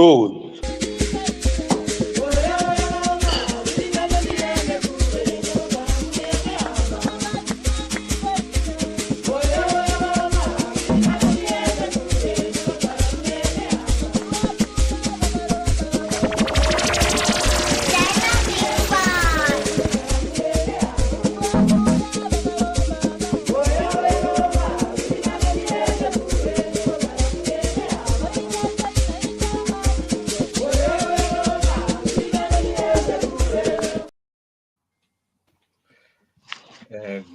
Good.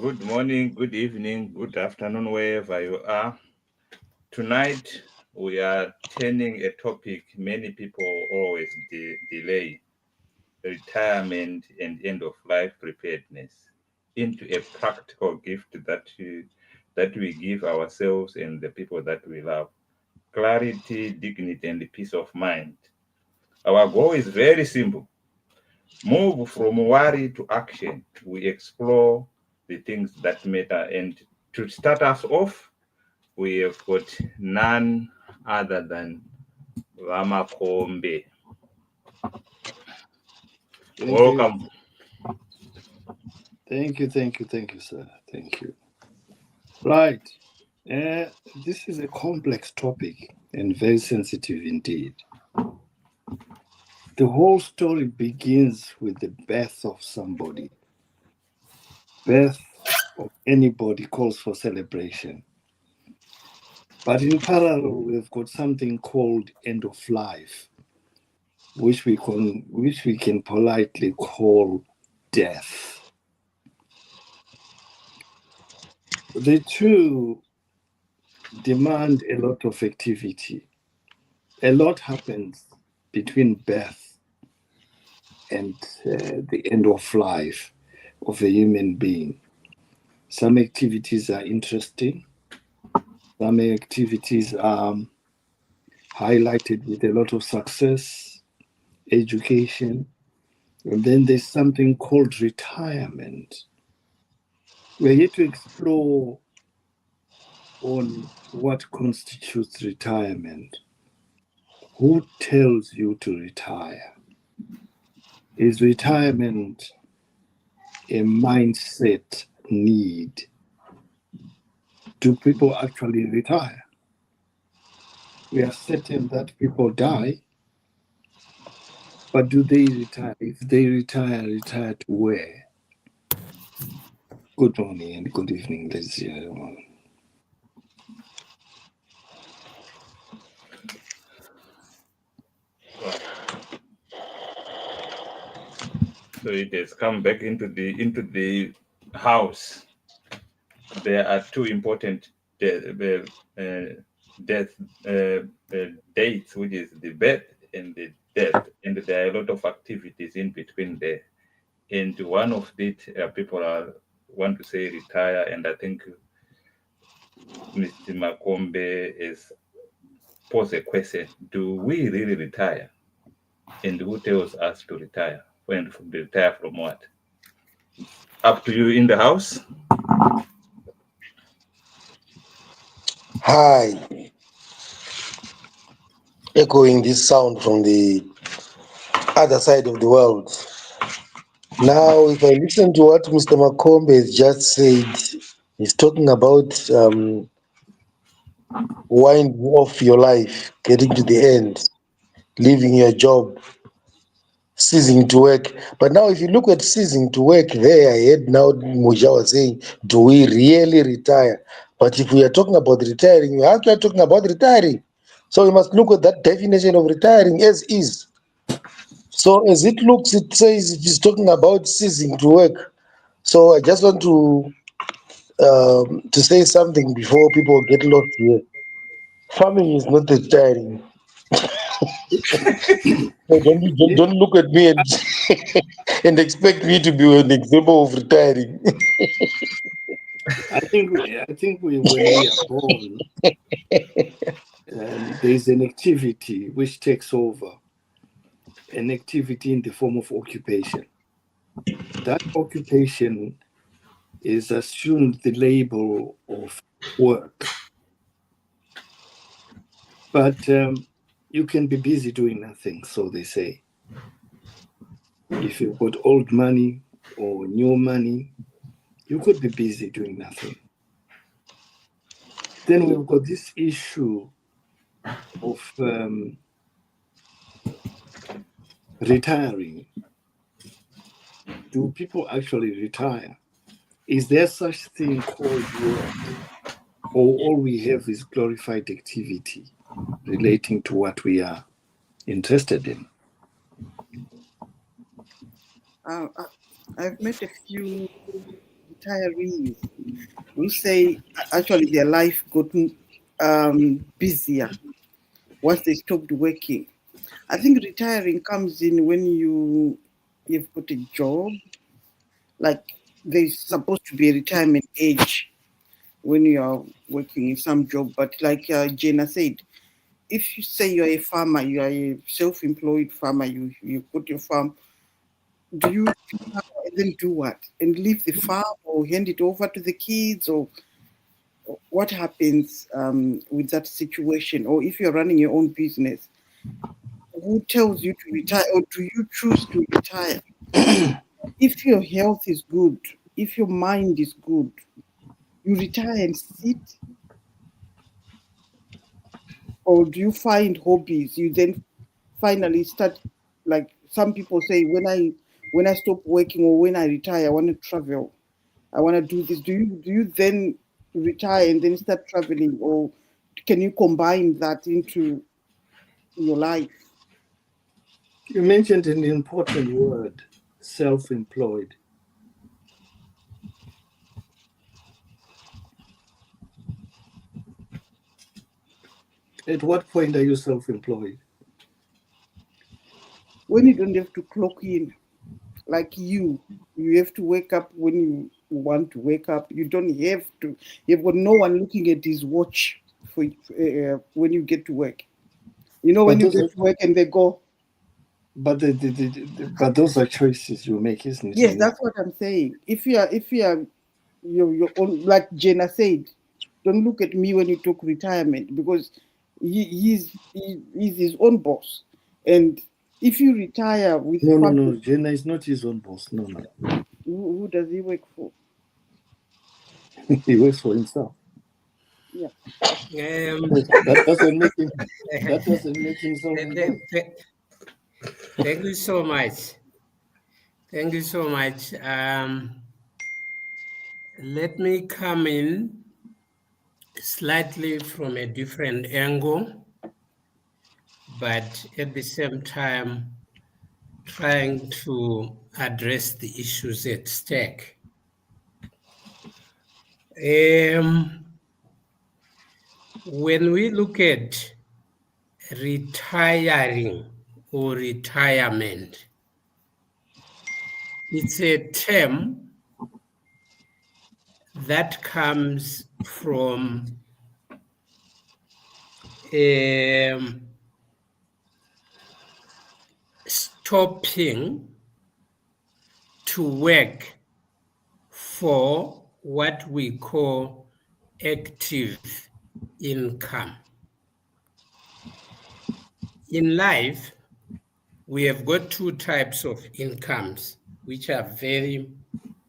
Good morning, good evening, good afternoon, wherever you are. Tonight, we are turning a topic many people always delay: retirement and end of life preparedness, into a practical gift that we give ourselves and the people that we love: clarity, dignity, and peace of mind. Our goal is very simple: move from worry to action. We explore the things that matter. And to start us off, we have got none other than Ramakombe. Thank Welcome. you, sir. Thank you. Right. This is a complex topic and very sensitive indeed. The whole story begins with the birth of somebody. Birth of anybody calls for celebration. But in parallel, we've got something called end of life, which we can politely call death. The two demand a lot of activity. A lot happens between birth and the end of life of a human being. Some activities are interesting. Some activities are highlighted with a lot of success, education. And then there's something called retirement. We're here to explore on what constitutes retirement. Who tells you to retire? Is retirement a mindset need? Do people actually retire? We are certain that people die, but do they retire? If they retire to where? Good morning and good evening, ladies and gentlemen. So it has come back into the house. There are two important death dates, which is the birth and the death, and there are a lot of activities in between there. And one of it, people want to say retire, and I think Mr. Makombe is posed a question: do we really retire? And who tells us to retire? When to retire from what? Up to you in the house. Hi. Echoing this sound from the other side of the world. Now, if I listen to what Mr. Makombe has just said, he's talking about winding off your life, getting to the end, leaving your job, ceasing to work. But now, if you look at ceasing to work, there I heard now Muja was saying, do we really retire? But if we are talking about retiring, we actually are talking about retiring. So we must look at that definition of retiring as is. So as it looks, it says it is talking about ceasing to work. So I just want to say something before people get lost here. Farming is not retiring. So don't look at me and and expect me to be an example of retiring. I think when we are born, there's an activity which takes over, an activity in the form of occupation. That occupation is assumed the label of work. But you can be busy doing nothing, so they say. If you've got old money or new money, you could be busy doing nothing. Then we've got this issue of retiring. Do people actually retire? Is there such thing called work? Or all we have is glorified activity relating to what we are interested in? I've met a few retirees who say actually their life got busier once they stopped working. I think retiring comes in when you've got a job, like there's supposed to be a retirement age when you are working in some job. But like Jenna said, if you say you're a farmer, you are a self-employed farmer, you put your farm, do you then do what? And leave the farm or hand it over to the kids, or what happens with that situation? Or if you're running your own business, who tells you to retire, or do you choose to retire? If your health is good, if your mind is good, you retire and sit? Or do you find hobbies? You then finally start, like some people say, when I stop working or when I retire, I want to travel. I want to do this. Do you then retire and then start traveling, or can you combine that into your life? You mentioned an important word, self-employed. At what point are you self-employed? When you don't have to clock in, like you have to wake up when you want to wake up. You don't have to. You've got no one looking at his watch for when you get to work. You know, when you get to work and they go. But but those are choices you make, isn't it? Yes, that's what I'm saying. If you are your own, like Jenna said, don't look at me when you talk retirement, because he's his own boss. And if you retire with No. Jenna is not his own boss. No. Who does he work for? He works for himself. Yeah. That doesn't make him self-employed. Thank you so much. Thank you so much. Let me come in slightly from a different angle, but at the same time, trying to address the issues at stake. When we look at retiring or retirement, it's a term that comes from stopping to work for what we call active income. In life, we have got two types of incomes, which are very,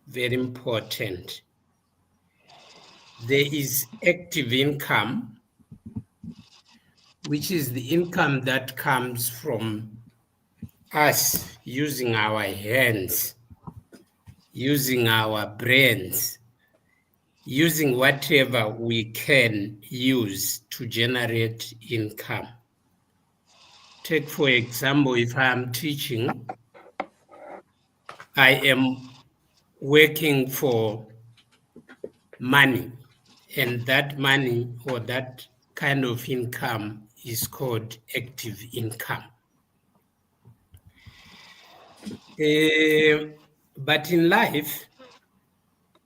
very important. There is active income, which is the income that comes from us using our hands, using our brains, using whatever we can use to generate income. Take, for example, if I'm teaching, I am working for money, and that money or that kind of income is called active income. But in life,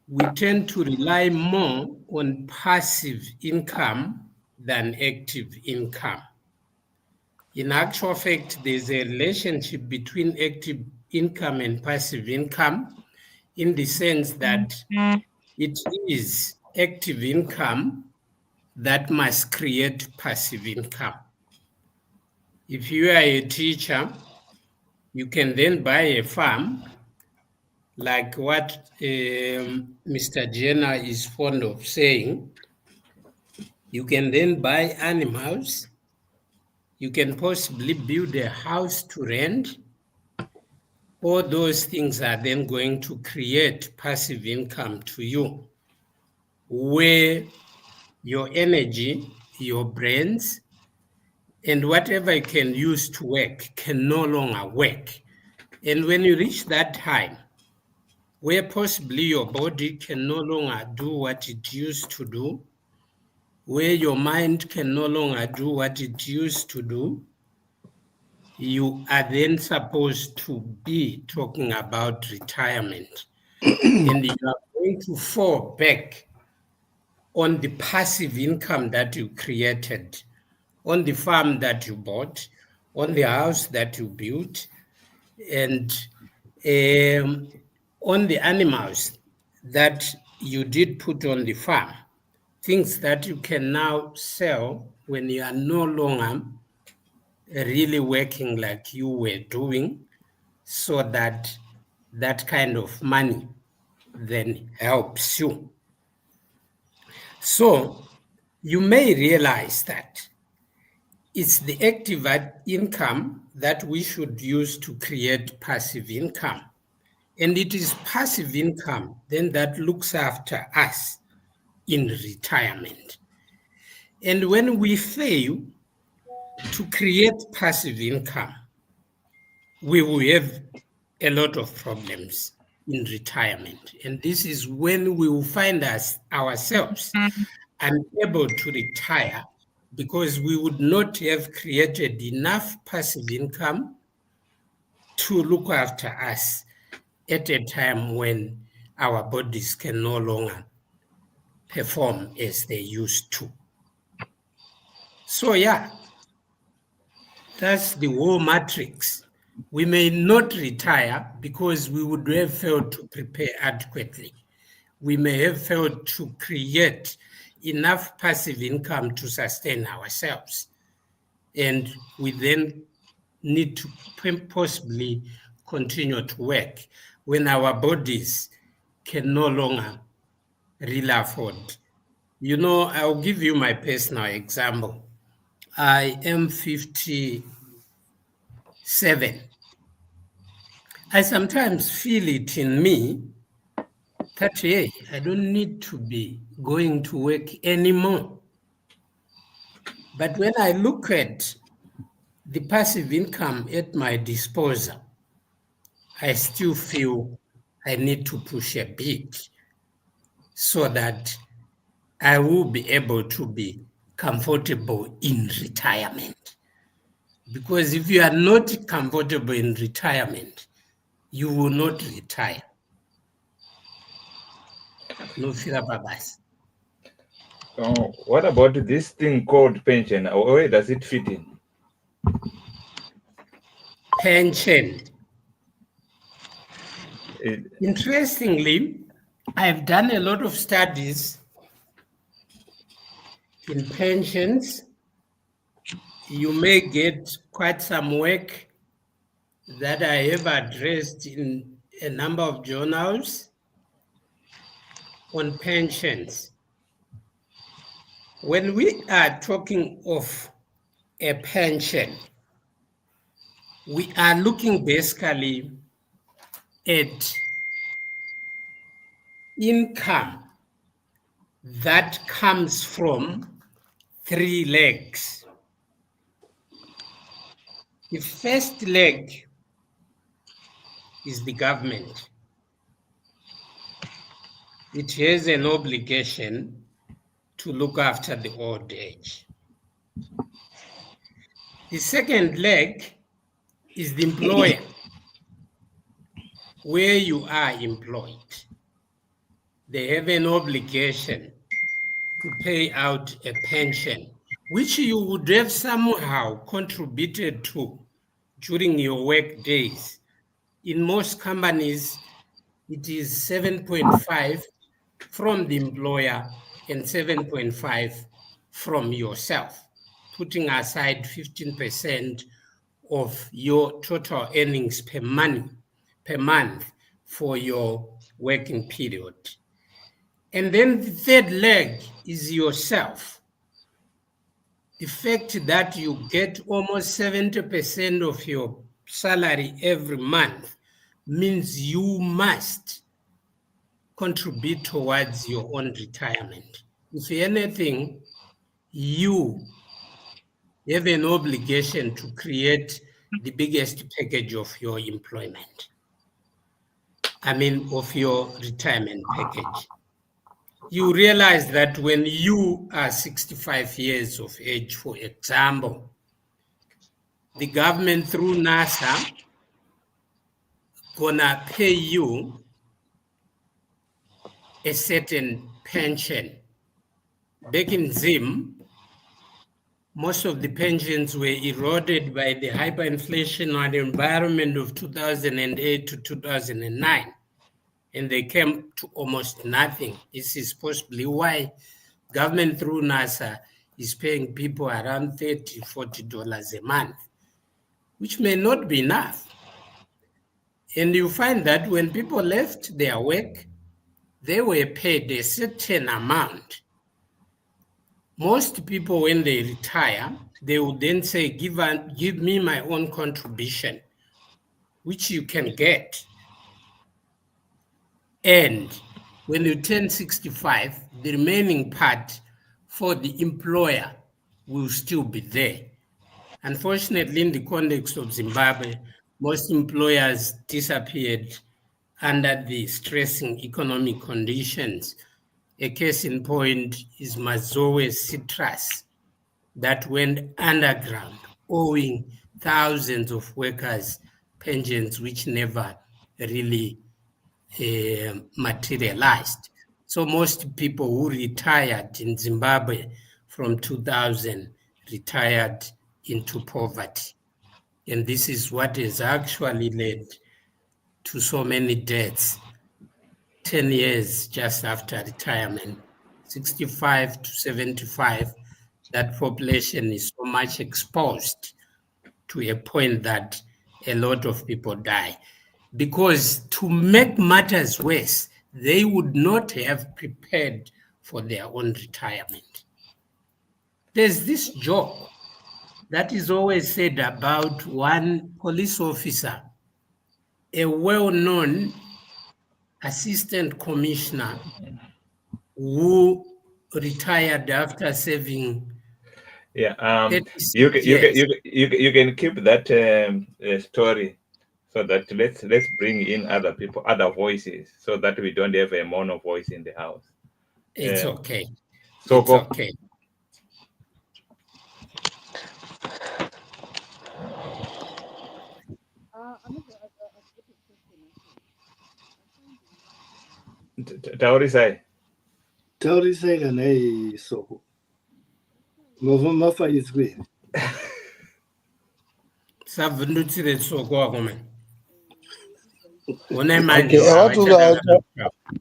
we tend to rely more on passive income than active income. In actual fact, there's a relationship between active income and passive income, in the sense that it is active income that must create passive income. If you are a teacher, you can then buy a farm, like what Mr. Jenner is fond of saying. You can then buy animals. You can possibly build a house to rent. All those things are then going to create passive income to you, where your energy, your brains, and whatever you can use to work can no longer work. And when you reach that time, where possibly your body can no longer do what it used to do, where your mind can no longer do what it used to do, you are then supposed to be talking about retirement. And you are going to fall back on the passive income that you created, on the farm that you bought, on the house that you built, and on the animals that you did put on the farm, things that you can now sell when you are no longer really working like you were doing, so that that kind of money then helps you. So you may realize that it's the active income that we should use to create passive income. And it is passive income then that looks after us in retirement. And when we fail to create passive income, we will have a lot of problems in retirement. And this is when we will find ourselves unable to retire, because we would not have created enough passive income to look after us at a time when our bodies can no longer perform as they used to. So yeah, that's the whole matrix. We may not retire because we would have failed to prepare adequately. We may have failed to create enough passive income to sustain ourselves. And we then need to possibly continue to work when our bodies can no longer really afford. You know, I'll give you my personal example. I am 57. I sometimes feel it in me that, hey, I don't need to be going to work anymore. But when I look at the passive income at my disposal, I still feel I need to push a bit so that I will be able to be comfortable in retirement. Because if you are not comfortable in retirement, you will not retire. No fear, babas. What about this thing called pension? Where does it fit in? Pension. Interestingly, I've done a lot of studies in pensions. You may get quite some work that I have addressed in a number of journals on pensions. When we are talking of a pension, we are looking basically at income that comes from 3 legs. The first leg is the government. It has an obligation to look after the old age. The second leg is the employer, where you are employed. They have an obligation to pay out a pension, which you would have somehow contributed to during your work days. In most companies, it is 7.5 from the employer and 7.5 from yourself, putting aside 15% of your total earnings per month for your working period. And then the third leg is yourself. The fact that you get almost 70% of your salary every month means you must contribute towards your own retirement. If anything, you have an obligation to create the biggest package of your employment. Of your retirement package. You realize that when you are 65 years of age, for example, the government through NASA gonna pay you a certain pension. Back in Zim, most of the pensions were eroded by the hyperinflationary environment of 2008 to 2009, and they came to almost nothing. This is possibly why government through NASA is paying people around $30, $40 a month, which may not be enough. And you find that when people left their work, they were paid a certain amount. Most people, when they retire, they would then say, give me my own contribution, which you can get. And when you turn 65, the remaining part for the employer will still be there. Unfortunately, in the context of Zimbabwe, most employers disappeared under the stressing economic conditions. A case in point is Mazowe Citrus that went underground, owing thousands of workers pensions which never really materialized. So most people who retired in Zimbabwe from 2000 retired into poverty. And this is what has actually led to so many deaths 10 years just after retirement, 65 to 75, that population is so much exposed to a point that a lot of people die. Because to make matters worse, they would not have prepared for their own retirement. There's this joke that is always said about one police officer, a well-known assistant commissioner who retired after serving. Yeah, you 36 years. you can keep that story, so that let's bring in other people, other voices, so that we don't have a mono voice in the house. It's okay. So It's okay. Taurisai. Tauriseka nei soko. Mafa is with. Savundutsire soko wako man. Okay, I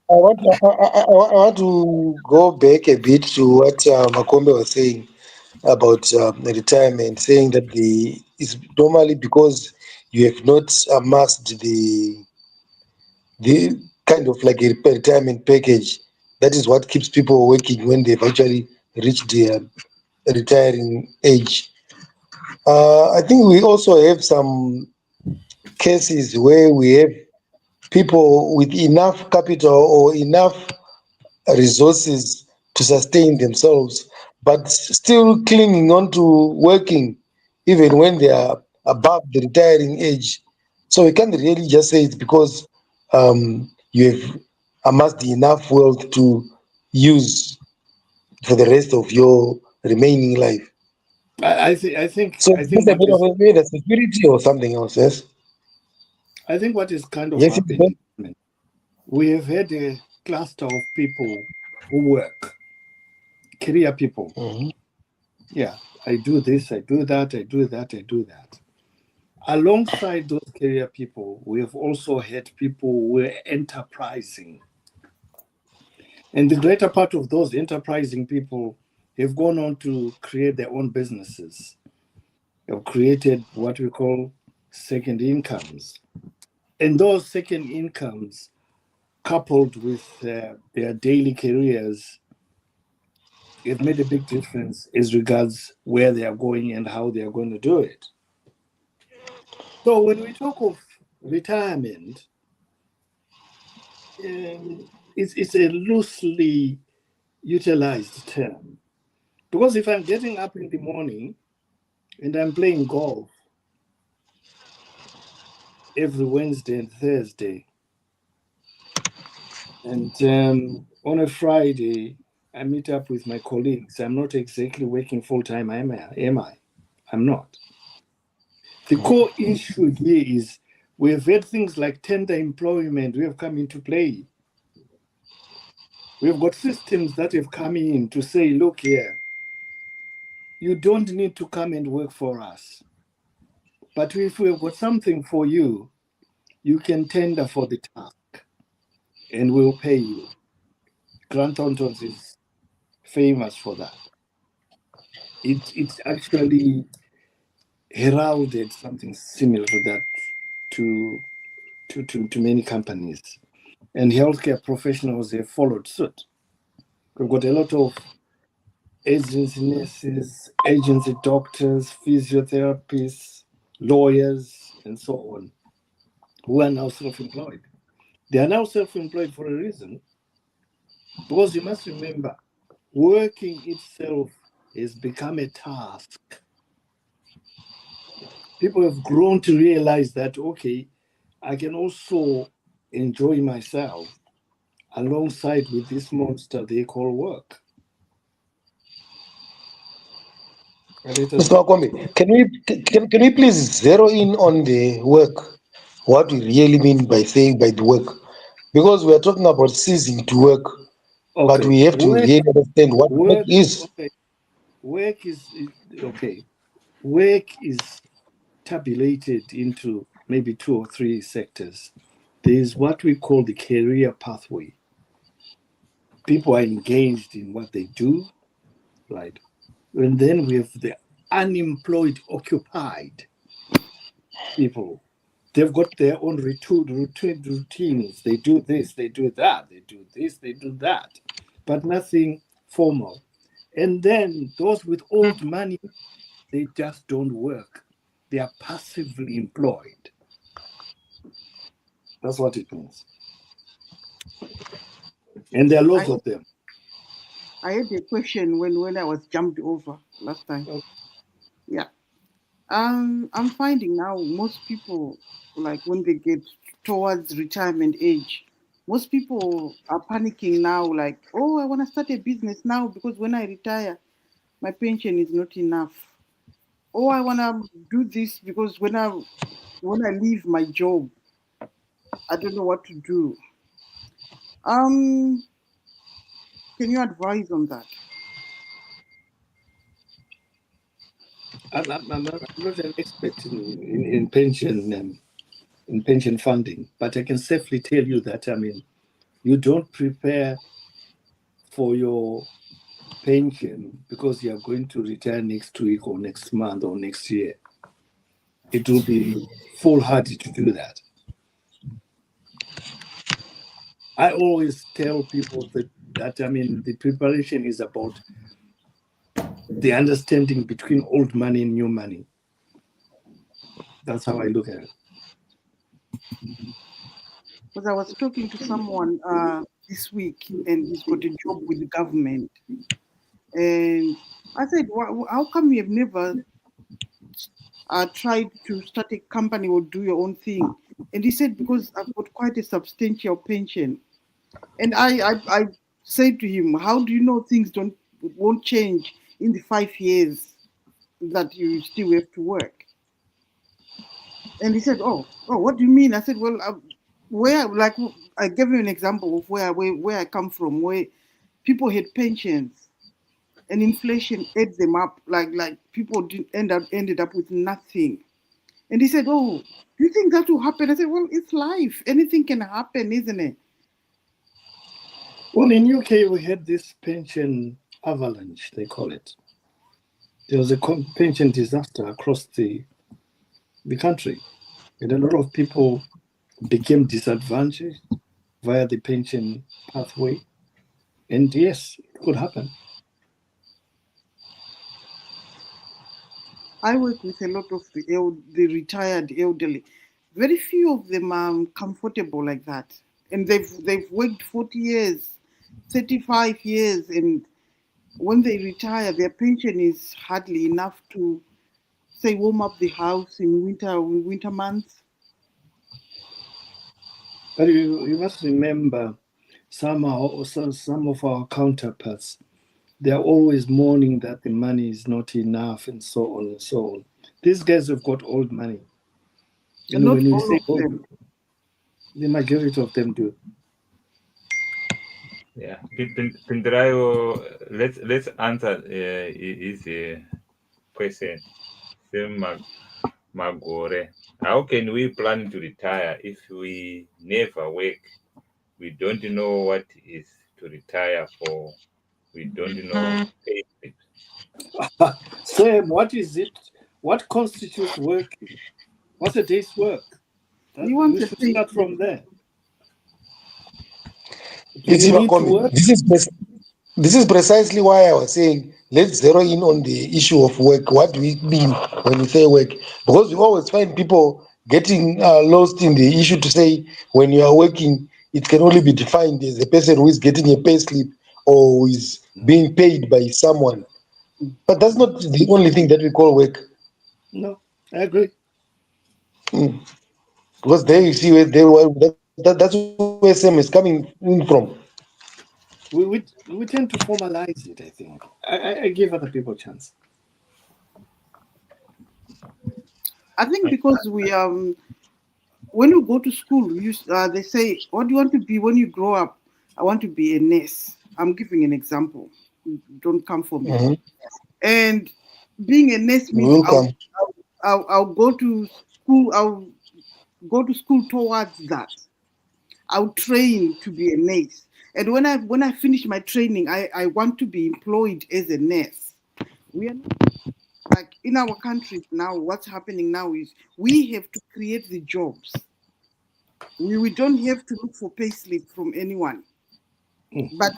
want to go back a bit to what Makombe was saying about retirement, saying that it's normally because you have not amassed the kind of like a retirement package. That is what keeps people working when they've actually reached their retiring age. I think we also have some cases where we have people with enough capital or enough resources to sustain themselves, but still clinging on to working even when they are above the retiring age. So we can't really just say it's because you have amassed enough wealth to use for the rest of your remaining life. I think So I it's think just a what bit is, of a security or something else, yes? I think what is kind of Yes, happening, we have had a cluster of people who work, career people. Mhm. Yeah, I do this, I do that, I do that, I do that. Alongside those career people, we have also had people who were enterprising. And the greater part of those enterprising people have gone on to create their own businesses. have created what we call second incomes. And those second incomes, coupled with their daily careers, it made a big difference as regards where they are going and how they are going to do it. So when we talk of retirement, it's a loosely utilized term. Because if I'm getting up in the morning and I'm playing golf every Wednesday and Thursday, and on a Friday I meet up with my colleagues, I'm not exactly working full time, am I? I'm not. The core issue here is we have had things like tender employment, we have come into play. We've got systems that have come in to say, look here, you don't need to come and work for us. But if we've got something for you, you can tender for the task and we'll pay you. Grant Thornton's is famous for that. It's actually heralded something similar to that to many companies. And healthcare professionals have followed suit. We've got a lot of agency nurses, agency doctors, physiotherapists, lawyers, and so on, who are now self-employed. They are now self-employed for a reason, because you must remember, working itself has become a task. People have grown to realize that, okay, I can also enjoy myself alongside with this monster they call work. Mr. Makombe, can we please zero in on the work? What we really mean by saying by the work? Because we are talking about ceasing to work, but Okay, we have to really understand what work work, is. okay, work is okay. Work is tabulated into maybe 2 or 3 sectors. There is what we call the career pathway. People are engaged in what they do, right? And then we have the unemployed, occupied people. They've got their own routines. They do this, they do that, they do this, they do that, but nothing formal. And then those with old money, they just don't work. They are passively employed. That's what it means. And there are lots of them. I had a question when I was jumped over last time. Okay. Yeah. I'm finding now most people, like when they get towards retirement age, most people are panicking now, like, oh, I want to start a business now because when I retire, my pension is not enough. Oh, I want to do this because when I leave my job, I don't know what to do. Um, can you advise on that? I'm not an expert in pension in pension funding, but I can safely tell you that, I mean, you don't prepare for your pension because you are going to retire next week or next month or next year. It will be foolhardy to do that. I always tell people that I mean, the preparation is about the understanding between old money and new money. That's how I look at it. Because I was talking to someone this week, and he's got a job with the government, and I said, how come you have never tried to start a company or do your own thing? And he said, because I've got quite a substantial pension. And I said to him, how do you know things won't change in the 5 years that you still have to work? And he said, oh, what do you mean? I said, well, where, like, I gave him an example of where I come from, where people had pensions and inflation ate them up, like people ended up with nothing. And he said, oh, do you think that will happen? I said, well, it's life. Anything can happen, isn't it? Well, in UK, we had this pension avalanche, they call it. There was a pension disaster across the country, and a lot of people became disadvantaged via the pension pathway. And yes, it could happen. I work with a lot of the retired elderly. Very few of them are comfortable like that, and they've worked 40 years, 35 years, and when they retire, their pension is hardly enough to say warm up the house in winter months. But you must remember, somehow, some of our counterparts, they are always mourning that the money is not enough and so on and so on. These guys have got old money. And And not when we all say of old, them. the majority of them do. Yeah, Pindrayo, let's answer his question. Same Magore. How can we plan to retire if we never work? We don't know what is to retire for. We don't know pay slips. Sam, what is it? What constitutes working? What's a day's work? You want We to should say start from there. Do It's you need to Ibakombi. work? This is precisely why I was saying let's zero in on the issue of work. What do we mean when we say work? Because we always find people getting lost in the issue to say when you are working, it can only be defined as a person who is getting a pay slip or who is being paid by someone. But that's not the only thing that we call work. No, I agree. Because there you see where that's where Sam is coming in from. We tend to formalize it, I think. I give other people a chance. I think because we when you go to school, they say, "What do you want to be when you grow up?" I want to be a nurse. I'm giving an example. Don't come for me. Mhm. And being a nurse We means will come. I'll go to school. I'll go to school towards that. I'll train to be a nurse. And when I finish my training, I want to be employed as a nurse. We are not, like in our country now. What's happening now is we have to create the jobs. We don't have to look for payslip from anyone. Mm. But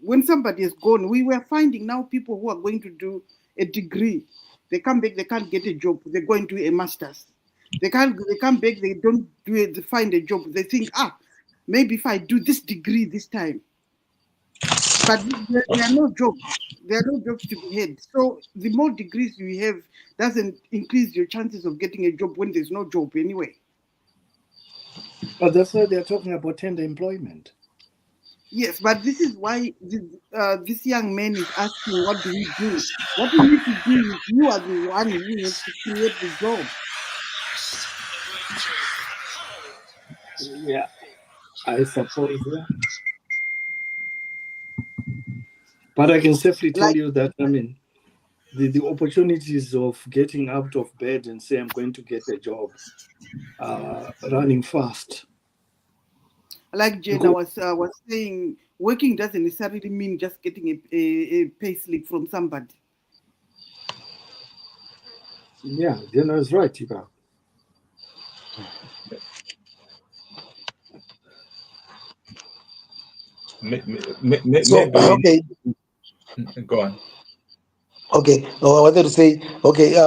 when somebody is gone, we were finding now people who are going to do a degree. They come back, they can't get a job. They go and do a master's. They come back, they don't do it, they find a job. They think, maybe if I do this degree this time. But there are no jobs. There are no jobs to be had. So the more degrees you have doesn't increase your chances of getting a job when there's no job anyway. But that's why they're talking about tender employment. Yes, but this is why this young man is asking, what do we do? What you need to do is you are the one who has to create the job. Yeah, I suppose. Yeah. But I can safely tell Like you that, I mean, the opportunities of getting out of bed and say, I'm going to get a job, running fast. like Jena Because, was saying, working doesn't necessarily mean just getting a pay slip from somebody. yeah, Diana is right, Tiba. So Maybe we okay, go on. okay. I wanted to say, okay,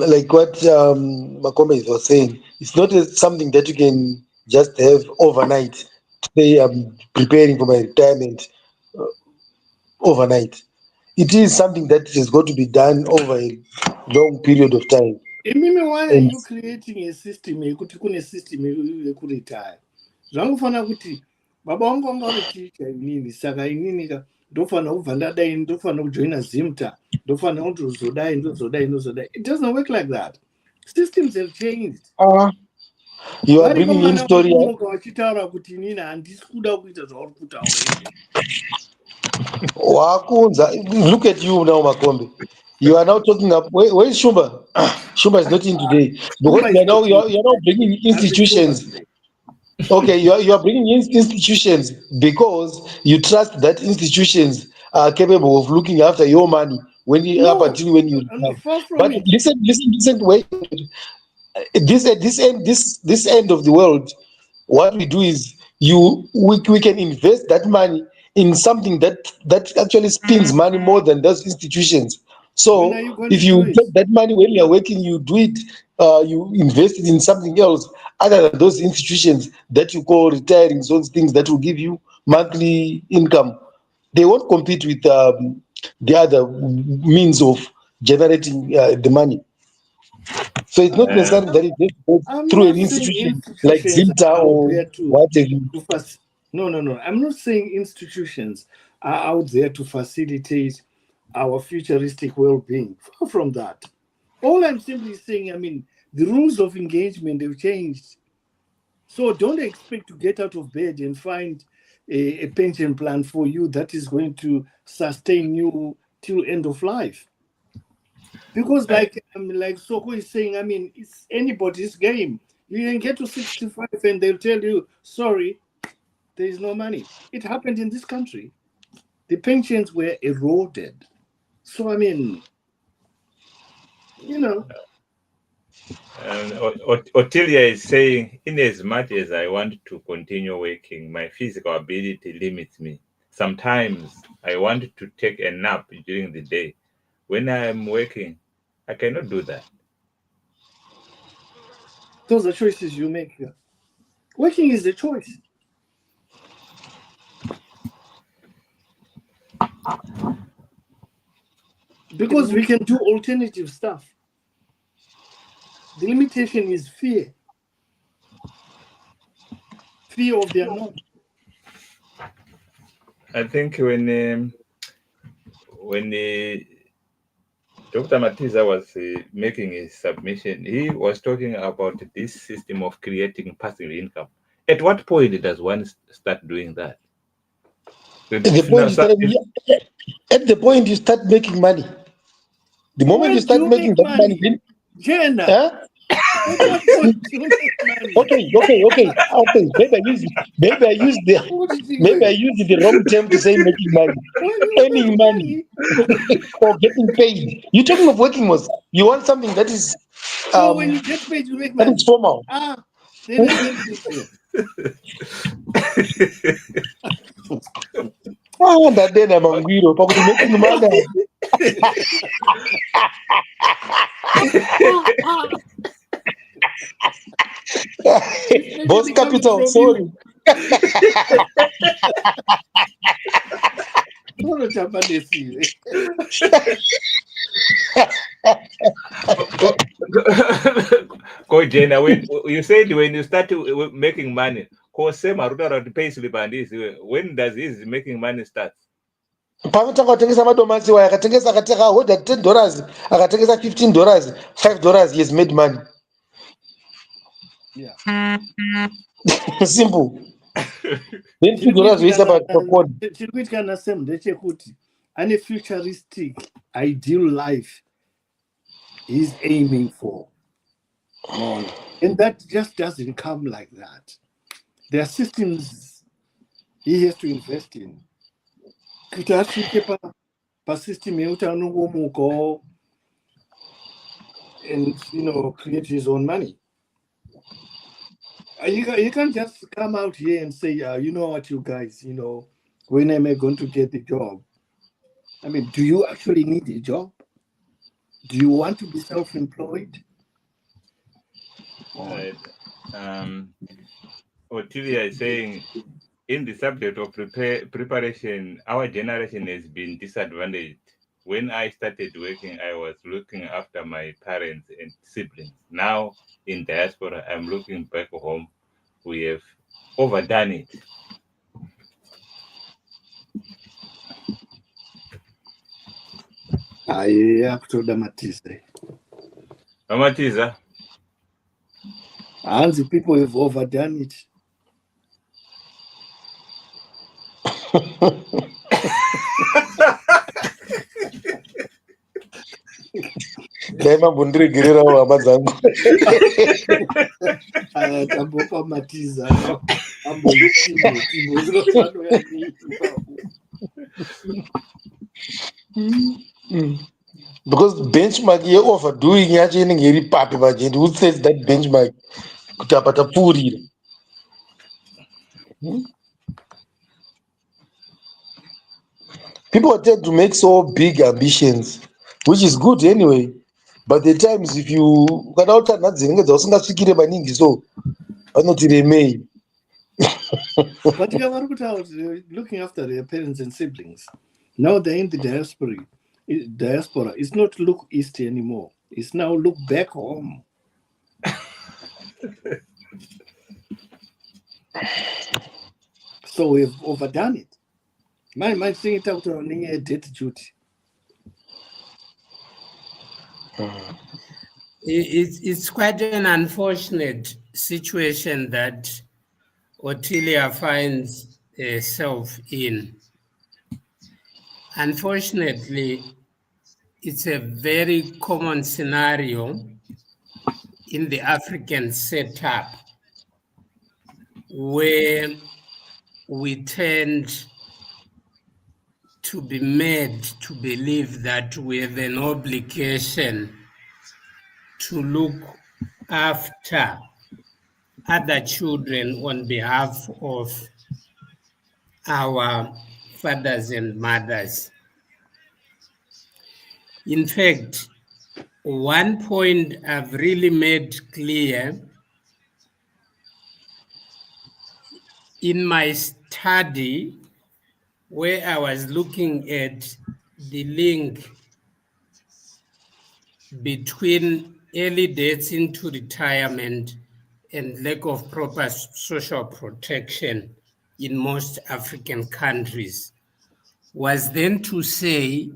like what Makome was saying, it's not something that you can just have overnight. To say I'm preparing for my retirement overnight. It is something that has got to be done over a long period of time. Mimi, why are And you creating a system yekuti kune system yekuretire? Zvangofana kuti baba vangu vanga vari ticha inini, saka inini ndofana kubva ndadai, ndofana kujoina zimta, ndofana kutozodai, ndozodai. It doesn't work like that. Systems have changed. you are Varipo bringing in vana story. vakumuka vachitaura kuti inini handisi kuda kuita zvauri kutaura izvi. Look at you now, Makombe. You are now talking up. Where is Shumba? Shumba is not in today because Shumba is not in you are now today. bringing I'm the Shumba institutions. today. Okay, you are bringing in institutions because you trust that institutions are capable of looking after your money when you No, up until when you no, retire. far from But it. listen. Wait. This end of the world, what we do is we can invest that money in something that actually spends money more than those institutions. When are So you going if to do you it? take that money when you're working, you do it, you invest it in something else other than those institutions that you call retiring zones, things that will give you monthly income. They won't compete with the other means of generating the money. So it's not Uh, necessarily that it just goes I'm through an not saying institution like institutions Zimta are out or there what have you. No. I'm not saying institutions are out there to facilitate our futuristic well-being. Far from that. All I'm simply saying, I mean, the rules of engagement have changed. So don't expect to get out of bed and find a pension plan for you that is going to sustain you till end of life. Because like Soko is saying, I mean, it's anybody's game. You can get to 65 and they'll tell you, sorry, there is no money. It happened in this country. The pensions were eroded. So I mean, you know, and Otilia is saying, in as much as I want to continue working, my physical ability limits me. Sometimes I want to take a nap during the day. When I am working, I cannot do that. those are choices you make here. Working is the choice. Because we can do alternative stuff. The limitation is fear. Fear of the unknown. I think when Dr. Matiza was making his submission, he was talking about this system of creating passive income. At what point does one start doing that? At the point you start, at the point you start making money, the moment you When do start you making make that money, money? then, Jenna, huh? at what point do you make money? Okay. What did you Maybe I say? used the wrong term to say making money, When you earning make money money, or getting paid. You're talking of working was you want something that is so when you get paid, you make that is money. formal. Ah, then it's very different. That then I'm angry. Pakuti making money. Boss Especially coming capital, from you. sorry. What a Japanese you. Go Jenna, when you said when you start making money, Jose Maruta pay slip and this, when does his making money start? Pamatanga kutengesa madomasi waya akatengesa akateka hodha $10 akatengesa $15 $5 he has made money. Yeah. Simple. Then Chiri $2 voisa kuitikana pakoni. chiri kuitikana sem ndechekuti ane futuristic ideal life he's aiming for. Mon. And that just doesn't come like that. There are systems he has to invest in. Kuti asvike pasystem yeutano hwomuko and create his own money. You can't just come out here and say, you know what, you guys, when am I going to get the job? I mean, do you actually need a job? Do you want to be self-employed? Right. Otilia is saying, in the subject of preparation, our generation has been disadvantaged. When I started working, I was looking after my parents and siblings. Now, in diaspora, I'm looking back home. We have overdone it. Kutoda Matise. Matiza, And the people have overdone it. Daima bundiregerera hama dzangu. Tambopa Matiza. Tibo zinofano yani. because benchmark yeoverdoing yacho inenge iri papi manje, and who sets that benchmark kuti apa tapfuurira? People tend to make so big ambitions, which is good anyway, but the times if you kana utanha dzinenge dzausingasvikire maningi so vanoti remei. But you are looking after their parents and siblings. Now they're in the diaspora. Diaspora. It's not look east anymore. It's now look back home. So we've overdone it. My thing it out on a debt duty. It's quite an unfortunate situation that Ottilia finds herself in. Unfortunately, it's a very common scenario in the African setup where we tend to be made to believe that we have an obligation to look after other children on behalf of our fathers and mothers. In fact, one point I've really made clear in my study, where I was looking at the link between early deaths into retirement and lack of proper social protection in most African countries, was then to say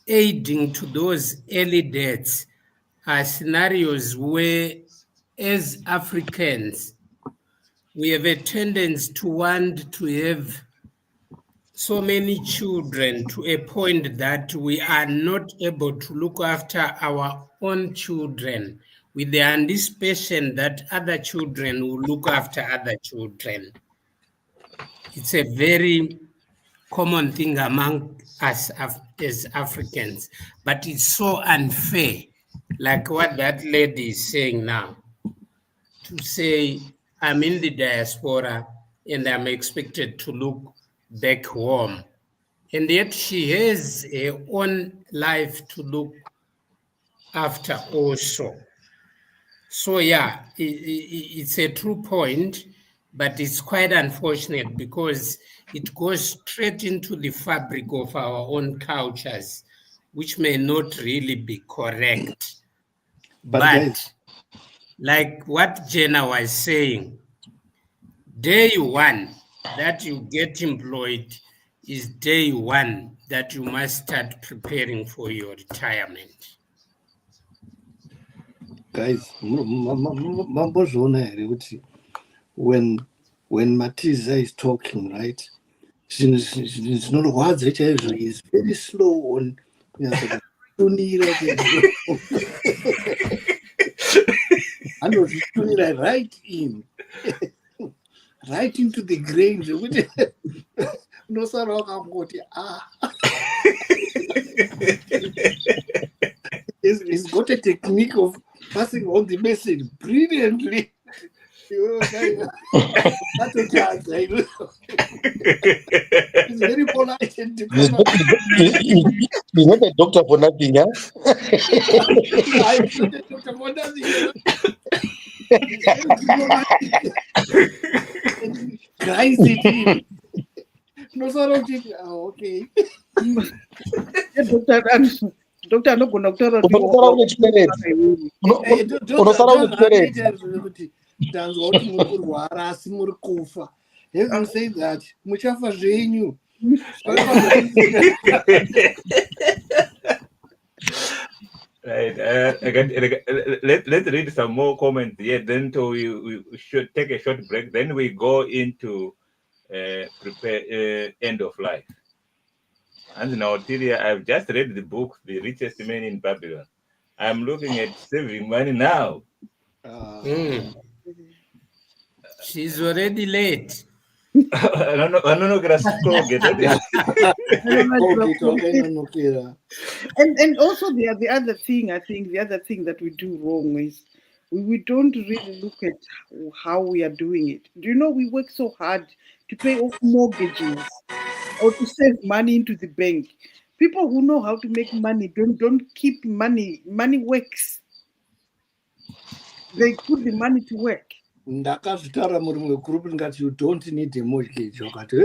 aiding to those early deaths are scenarios where, as Africans, we have a tendency to want to have so many children to a point that we are not able to look after our own children with the anticipation that other children will look after other children. It's a very common thing among us as Africans, but it's so unfair, like what that lady is saying now, to say I'm in the diaspora and I'm expected to look back home. And yet she has her own life to look after also. So yeah, it's a true point, but it's quite unfortunate because it goes straight into the fabric of our own cultures, which may not really be correct. But guys, like what Jenna was saying, day one that you get employed is day one that you must start preparing for your retirement. Guys, when Matiza is talking, right? It's not words, he's very slow on right in. Right into the grains. No, sir, he's got a technique of passing on the message brilliantly. That's a chance. He's very polite and diplomatic. He's not a doctor for nothing, huh? He's not a doctor for nothing. He's very diplomatic. And grinds it in. No, sir, okay. Dr. anogona kutaura kuti ndanzwa kuti muri kurwara asi muri kufa. Having said that, muchafa zvenyu. Right. Let's read some more comments here. Then we should take a short break. Then we go into prepare end of life. And now, Tilia, I've just read the book, The Richest Man in Babylon. I'm looking at saving money now. She's already late. vanonokera sikoge And also the other thing, I think the other thing that we do wrong is we don't really look at how we are doing it. Do you know we work so hard to pay off mortgages or to save money into the bank? People who know how to make money don't keep money. Money works. They put the money to work. Ndakazvitaura muri mumwe group ndikati you don't need a mortgage wakati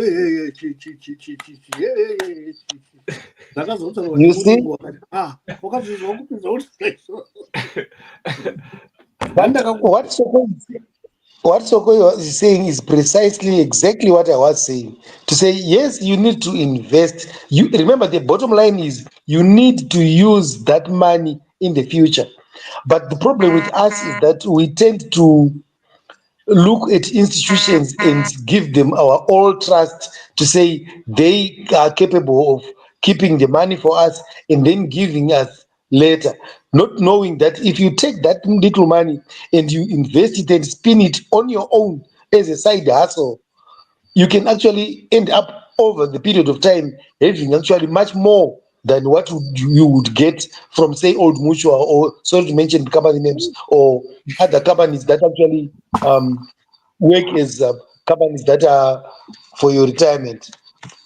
ndakazotaura You see? wakati wakazvizwa kupinza kuti What Soko is saying is precisely exactly what I was saying. To say, yes, you need to invest. You remember the bottom line is you need to use that money in the future. But the problem with us is that we tend to look at institutions and give them our all trust to say they are capable of keeping the money for us and then giving us later, not knowing that if you take that little money and you invest it and spin it on your own as a side hustle, you can actually end up over the period of time having actually much more than what you would get from, say, Old Mutual, or sorry to mention company names, or other companies that actually work as companies that are for your retirement.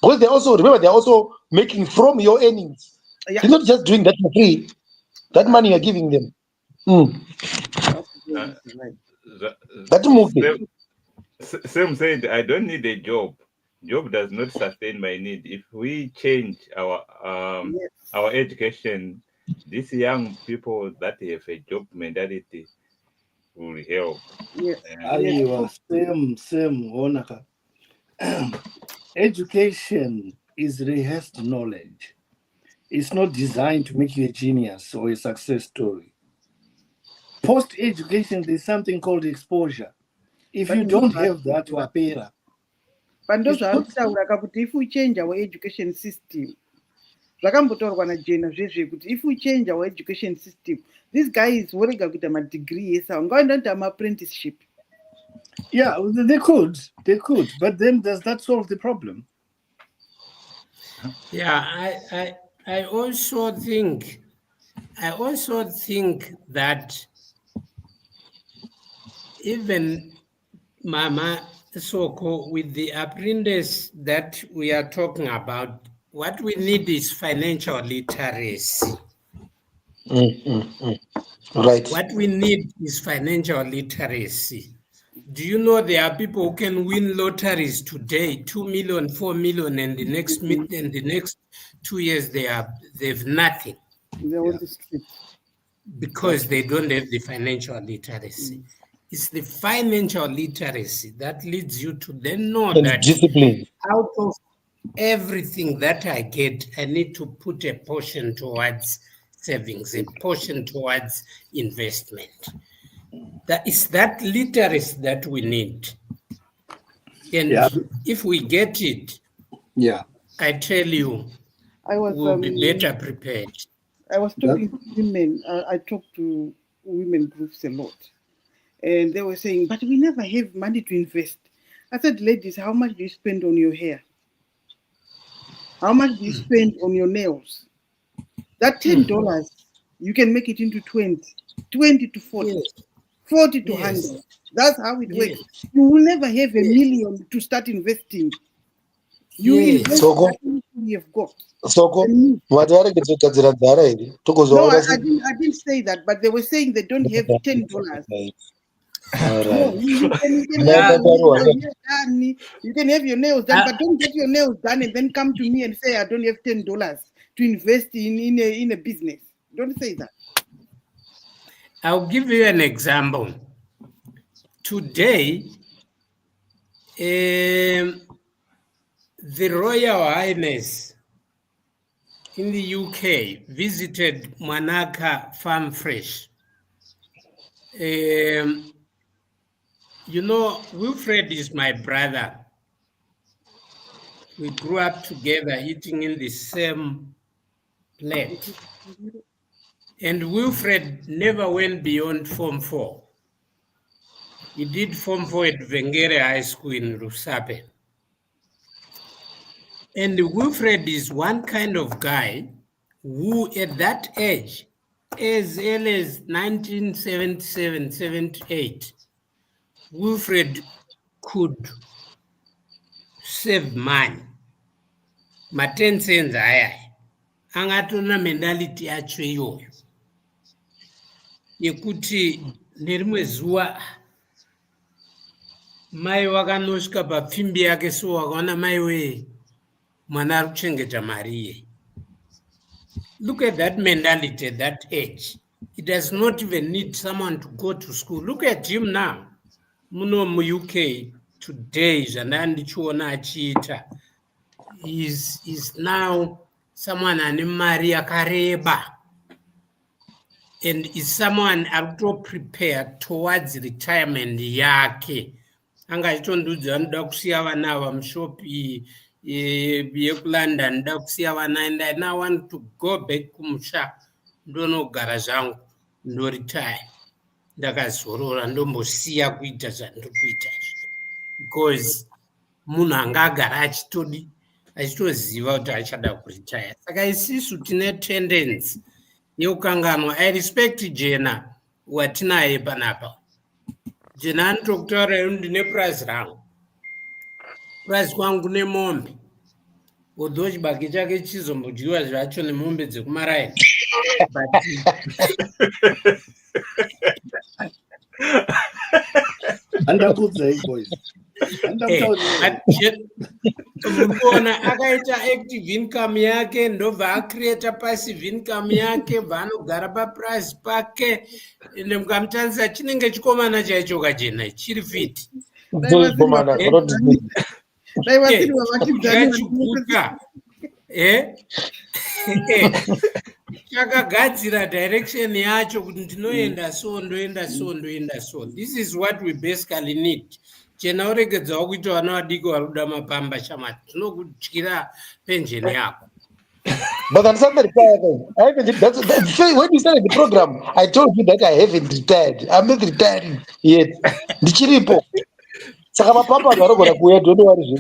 Because they also, remember, they're also making from your earnings. Yeah. They're not just doing that for free. That money you're giving them. That's moving. Sam said, I don't need a job. Job does not sustain my need. If we change our education, these young people that have a job mentality will help. Yes. Same, Honaka. Education is rehearsed knowledge. It's not designed to make you a genius or a success story. Post-education, there's something called exposure. If you don't have that, wapera. But ndozvaarikutaura kakuti if we change our education system, zvakambotaurwa naJena zvezve kuti if we change our education system, these guys vorega kuita madegree esa ungaenda kuita maapprenticeship. Yeah, they could, but then does that solve the problem? Yeah, I also think that even Mama Soko, with the apprentice that we are talking about, what we need is financial literacy. Right. What we need is financial literacy. Do you know there are people who can win lotteries today, 2 million, 4 million, and the next 2 years they've nothing. They want to street. Because they don't have the financial literacy. It's the financial literacy that leads you to then know And that discipline. out of everything that I get, I need to put a portion towards savings, a portion towards investment. That is that literacy that we need. And if we get it, I tell you, we'll be better prepared. I was talking to women. I talk to women groups a lot. And they were saying, but we never have money to invest. I said, ladies, how much do you spend on your hair? How much do you spend on your nails? That $10, you can make it into 20 to 40, 40 to 100. That's how it works. You will never have $1 million to start investing. You invest that you have got. Soko, No, I didn't say that, but they were saying they don't have $10. No, you can have your nails done, but don't get your nails done and then come to me and say I don't have $10 to invest in a business. Don't say that. I'll give you an example. Today, the Royal Highness in the UK visited Manaka Farm Fresh. You know, Wilfred is my brother. We grew up together eating in the same plate. And Wilfred never went beyond Form 4. He did Form 4 at Vengere High School in Rusape. And Wilfred is one kind of guy who, at that age, as early as 1977, 78, Wilfred could save money. 10 cents aya angatona mentality yacho iyoyo yekuti nerimwe zuva mai wakanosvika papfimbi yake, so wakaona mai wee mwana ari kuchengeta mari iye. Look at that mentality at that age. It does not even need someone to go to school. Look at him now. Muno mu-UK today, zvandandichiona achiita, is now someone ane mari yakareba, and is someone prepare towards retirement yake. Anga achitondudza anoda kusiya vana vamushopi yekulondon, ndoda kusiya vana, and I now want to go back kumusha ndonogara zvangu ndoretire, ndakazorora ndombosiya kuita zvandiri kuita izvi, because munhu anga agara achitoziva kuti achada kuretire. Saka isisu tine tendency yekukanganwa. I respect Jena watinaye panapa. Jena anotokutaura ndine purazi rangu, purazi kwangu nemombe, although chibage chake chizombodyiwa zvacho nemombe dzekumaraini, but Andakudzai boys. Murikuona akaita active income yake, ndobva acreata passive income yake, bva anogara papurazi pake, ende mukamutarisa chinenge chikomana chaicho kajena chiri fiti chiguta chakagadzira direction yacho kuti ndinoenda so ndoenda so ndoenda so. This is what we basically need. Chena uregedzawo kuita vana vadiki vari kuda mapamba shamati, tinokutyira penjeni yako. But I'm not retired. I haven't. That's when you started the program. I told you that I haven't retired. I'm not retiring yet. Ndichiripo. Saka mapamba varogora kuya. Don't worry.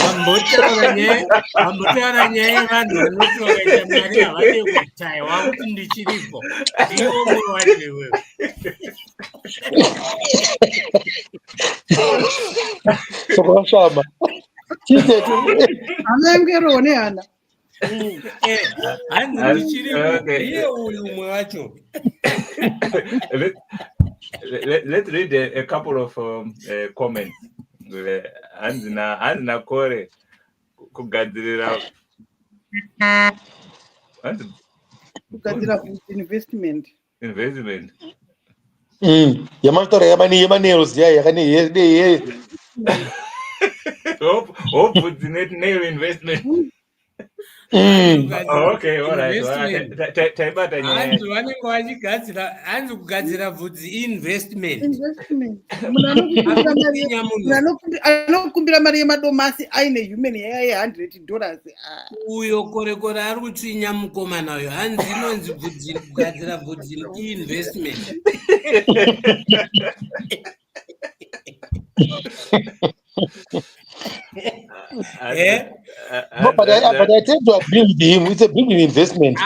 Ambotaura nyaya yevanhu vanoti vakaita mari havade kuretire, wakuti ndichiripo. Ndiwo mumwe wacho iwewe. Sokwashama. Amengero neana. Hanzi ndichiripo. Iye uyu mumwe wacho. Let's read a couple of comments. Hanzina kore kugadzirira investment. Yamatora yamaneros yakane hope nail investment. Okay, all right. Taibata nyaya. Hanzi vanenge vachigadzira, hanzi kugadzira bvudzi investment. Anokumbira mari yemadomasi aine human hair $100. Uyo kore ari kutwinya mukomana uyo, hanzi inonzi bvudzi, kugadzira bvudzi investment. But I tend to agree with him. It's a big investment.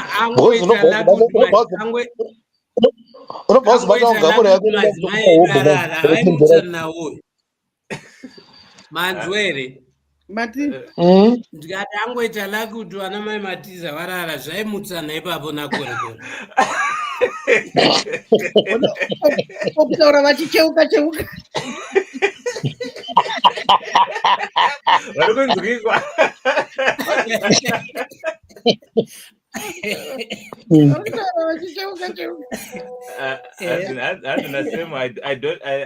Manzwere ndikati angoita laki kuti vana mai Matiza varara zvaimutsana ipapo nakore. Okutaura vachicheuka varikunzwikwa.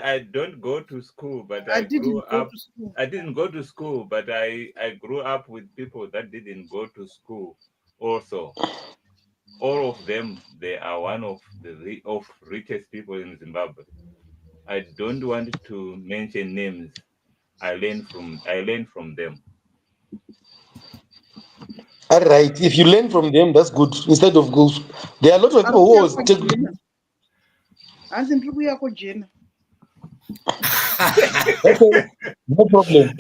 I don't go to school, but I grew up. I didn't go to school, but I grew up with people that didn't go to school. Also, all of them, they are one of the richest people in Zimbabwe. I don't want to mention names. I learned from them. All right. If you learn from them, that's good. Instead of go, there are a lot of people who was taking. Okay, no problem.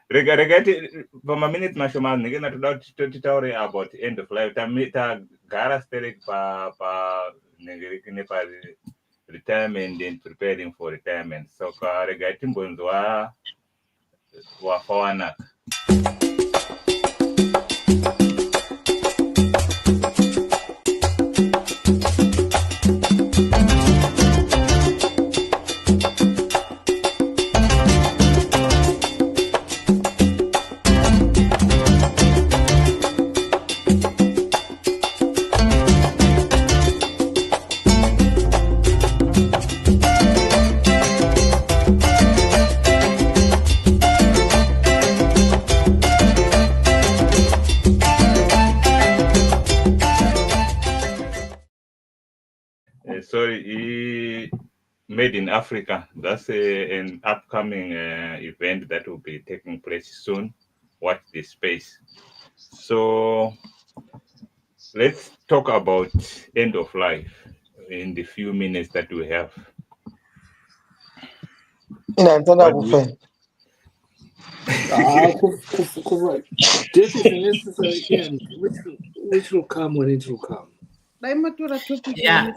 regati pamaminute mashomani ndingena toda kuti titaure about end of life tagara sterek nepa retirement and preparing for retirement, so rega timbonzwa wafa wanaka. Sorry, Made in Africa. That's an upcoming event that will be taking place soon. Watch this space. So let's talk about end of life in the few minutes that we have. Death is a necessary end, which will come when it will come. Yeah.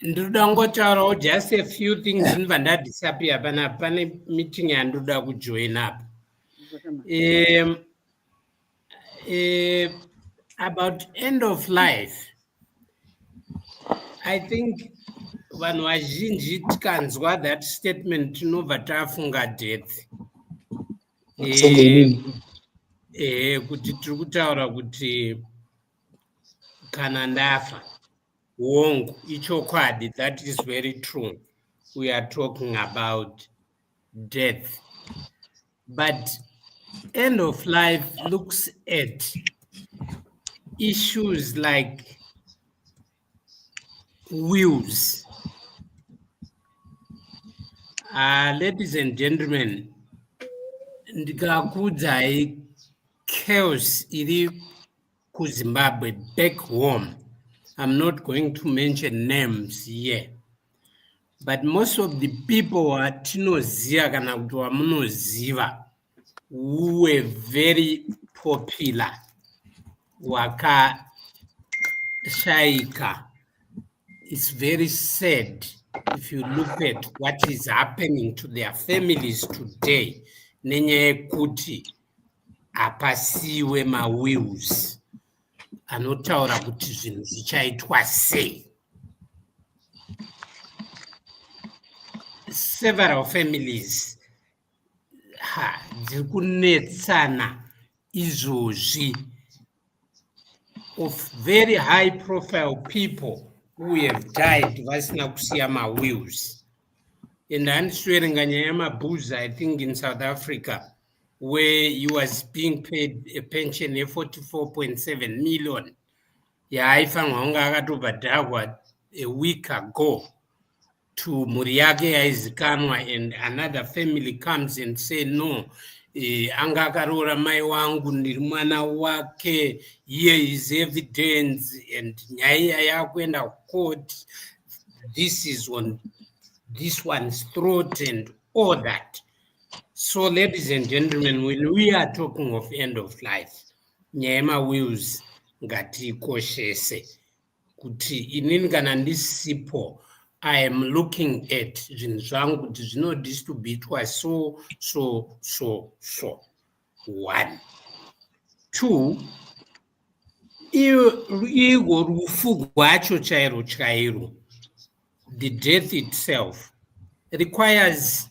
Ndoda ngotaurawo just a few things ndibva ndadisappear pane meeting yandoda kujoin up. About end of life, I think vanhu vazhinji tikanzwa that statement tinobva tafunga death. Kuti tiri kutaura kuti kana ndafa wongo ichokwadi, that is very true. We are talking about death. But end of life looks at issues like wills. Ladies and gentlemen, ndikakudzai chaos iri kuZimbabwe back home. I'm not going to mention names here, but most of the people watinoziva kana kuti wamunoziva who were very popular wakashaika. It's very sad if you look at what is happening to their families today. Nenyaya yekuti apasiwe mawills anotaura kuti zvinhu zvichaitwa sei. Several families dziri kunetsana izvozvi of very high profile people who have died vasina kusiya mawills. And handisweringa nyaya yamabhuza, I think in South Africa, where he was being paid a pension of 44.7 million. Yaaifanwa kunga akatobhadharwa a week ago to mhuri yake yaizikanwa, and another family comes and say no, anga akaroora mai wangu ndiri mwana wake, here is evidence, and nyaya yakuenda court, this is on this one's throat and all that. So ladies and gentlemen, when we are talking of end of life, nyaya yemawills ngatikoshese kuti inini kana ndisipo, I am looking at zvinhu zvangu kuti zvinodistributwa so. 1, 2, ihwo rufu rwacho chairo, the death itself requires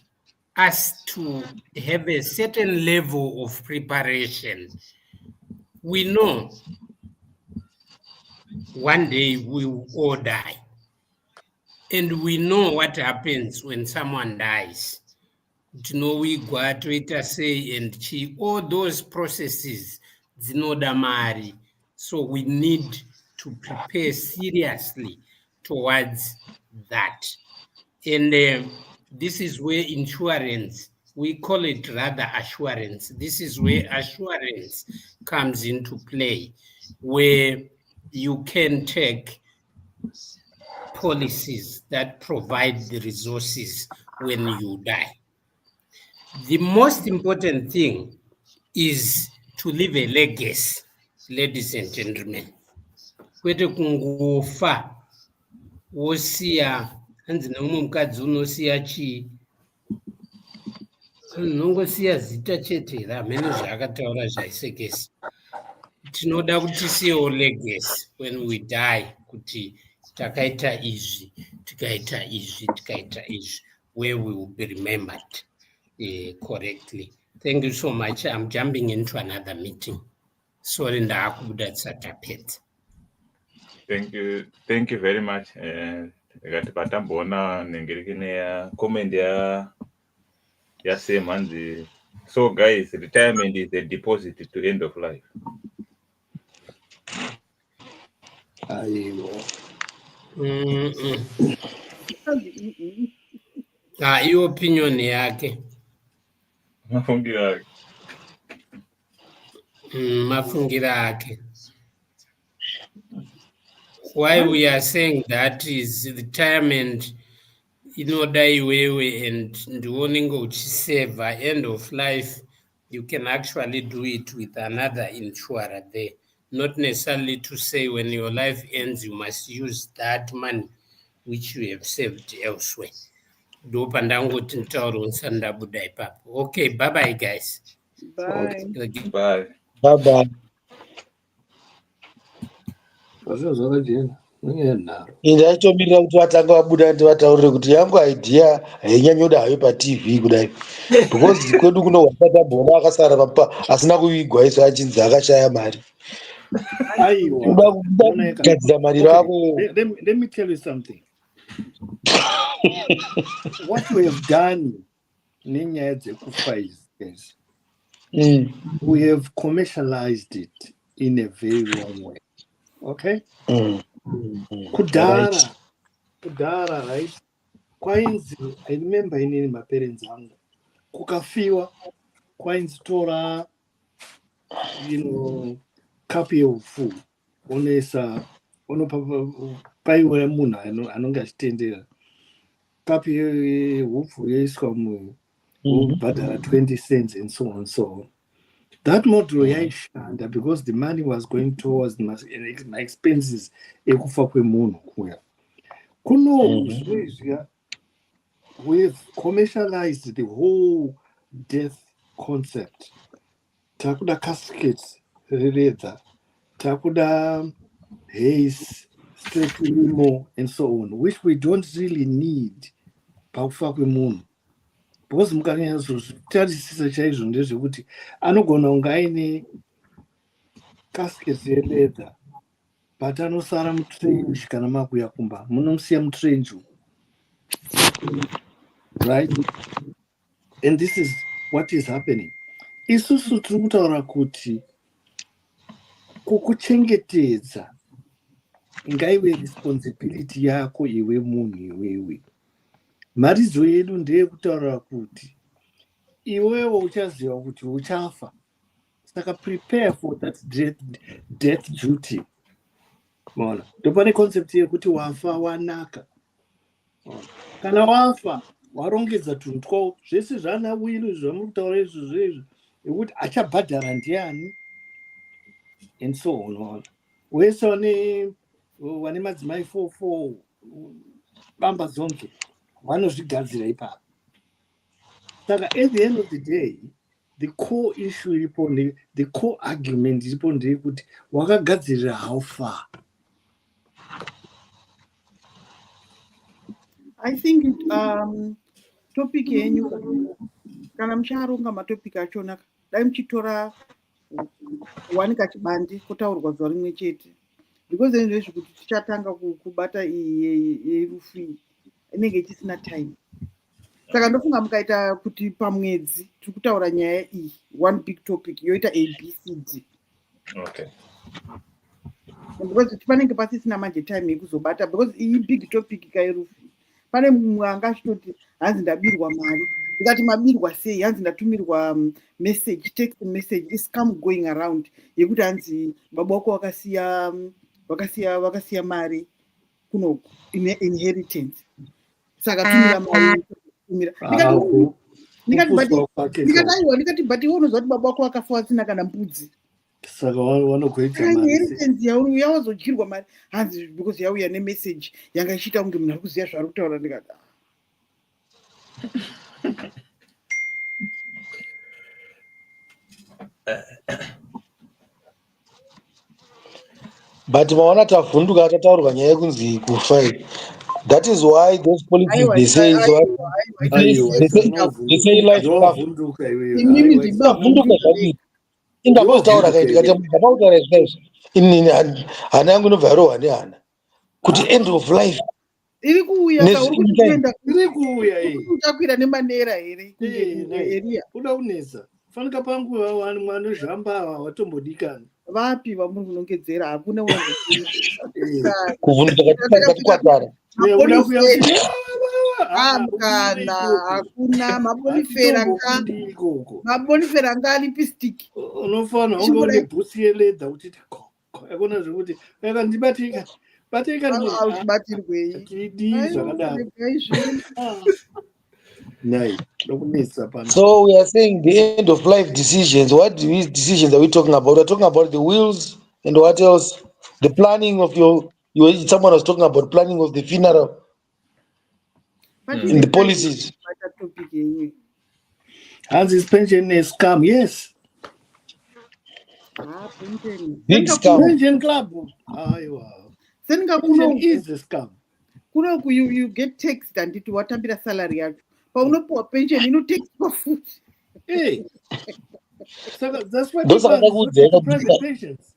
us to have a certain level of preparation. We know one day we will all die. And we know what happens when someone dies. Tinowigwa toita sei and chi, all those processes dzinoda mari. So we need to prepare seriously towards that. And this is where insurance, we call it rather assurance. This is where assurance comes into play, where you can take policies that provide the resources when you die. The most important thing is to leave a legacy, ladies and gentlemen. Kwete kungofa wosiya hanzi neumwe mukadzi unosiya chii, unongosiya zita chete ramene zvaakataura zvaisekesi. Tinoda kuti tisiyewo legacy when we die, kuti takaita izvi, tikaita izvi, tikaita izvi, where we will be remembered correctly. Thank you so much. I'm jumping into another meeting. Sorry, ndaakubuda tisatapedza. Thank you very much. Ngati patamboona nengerekene ya comment ya same hanzi. So guys, retirement is a deposit to end of life. Aiwa. Iyo opinion yake. Mafungira ake. Why we are saying that is retirement inoda iwewe and ndionengo uchiseva end of life, you can actually do it with another insurer there. Not necessarily to say when your life ends you must use that money which you have saved elsewhere. Do pandangoti ntauro nsandabuda ipapo. Okay, bye bye guys. Bye. Bye. Bye bye. Zvakajena. Munyenharo. Ndaichomirira kuti vatanga vabuda kuti vataurire kuti yangu idea hainyanyoda hayo paTV kudai, because kwedu kuno wasatamboona akasara asina kuvigwa izvo achinzi akashaya mari. Aiwa. Kugadzira mariro ako. Let me tell you something. What we have done nenyaya dzekufa is we have commercialized it in a very wrong way. Okay? Kudara, right? Kwainzi, I remember in my parents' hangu. Kukafiwa, kwainzi tora, kapi of food. Onesa, paiwe muna, anonga stendera. Kapi hufu yeswa badala 20 cents and so on, so on. That model yaishanda because the money was going towards my expenses ekufa kwemunhu kuya. Kuno we've commercialized the whole death concept. Takuda caskets, leather, takuda haze, straight limo, and so on, which we don't really need pakufa kwemunhu. Because mukanyatsotarisisa chaizvo ndezvekuti anogona kunge aine caskets yeleather but anosara mutrench kana makuya kumba munomusiya mutrench, right? And this is what is happening. Isusu tiri kutaura kuti kukuchengetedza ngaive responsibility yako iwe munhu iwewe. Maridzo yedu ndeyekutaura kuti iwewe uchaziva kuti uchafa, saka prepare for that death duty. Mona ndopane concept yekuti wafa wanaka. Kana wafa warongedza tunhu twavo zvese zvana wili zvamutaura izvo zvezvo yekuti achabhadhara ndiani and so on. Wese wane madzimai 4 bamba zonke vanozvigadzira ipapo. Saka at the end of the day, the core issue iripo, the core argument iripo ndeyekuti wakagadzirira how far. I think topic yenyu kana mucharonga matopic achona dai muchitora wani kachibandi kutaurwa zuva rimwe chete, because then zvekuti tichatanga kubata yerufi inenge ichisina time. Saka ndofunga mukaita kuti pamwedzi tiri kutaura nyaya iyi, one big topic yoita ABCD. Okay. Because panenge pasisina manje time yekuzobata, because iyi big topic kairufi. Pane mumwe anga achitoti hanzi ndabirwa mari, ndikati mabirwa sei, hanzi ndatumirwa message, text message is come going around yekuti hanzi baba wako wakasiya mari kuno inheritance. Saka tumira mari tumira. ndikati but iwe unozwa kuti baba wako akafa asina kana mbudzi, saka wanokuita mari inheritance yauya wazodyirwa mari hanzi because yauya nemeseji yanga ichiita kunge munhu ari kuziva zvaari kutaura. Ndikati but maona tavhunduka tataurirwa nyaya yekunzi kufa. That is why those politics they say is what they say life comes. imimi Tavhunduka zvadii ingambotaura kaita ndapakutaura izvozvo inini hana yangu inobva yarohwa nehana kuti end of life iri kuuya iri kuuya utakwira nemanera here eria uda kunetsa fanika pangu vanozhamba watombodikana vapi vamuri kunongedzera hakuna kuvhunduka mukana hakuna mabonifera anga ari pistiki unofanira unge une bhusi yeledha kuti yakona zvekuti yakandibatika batirwei zvakadaro. So we are saying the end of life decisions. What decisions are we talking about? We're talking about the wills and what else? The planning of your someone was talking about planning of the funeral and the policies. Has his pension is come? Yes. Big scam. Pension club. Pension is the scam. You get taxed and it watambira salary yako. Paunopuwa pension inotaxwa futi. Hey. So that's why those are the private pensions.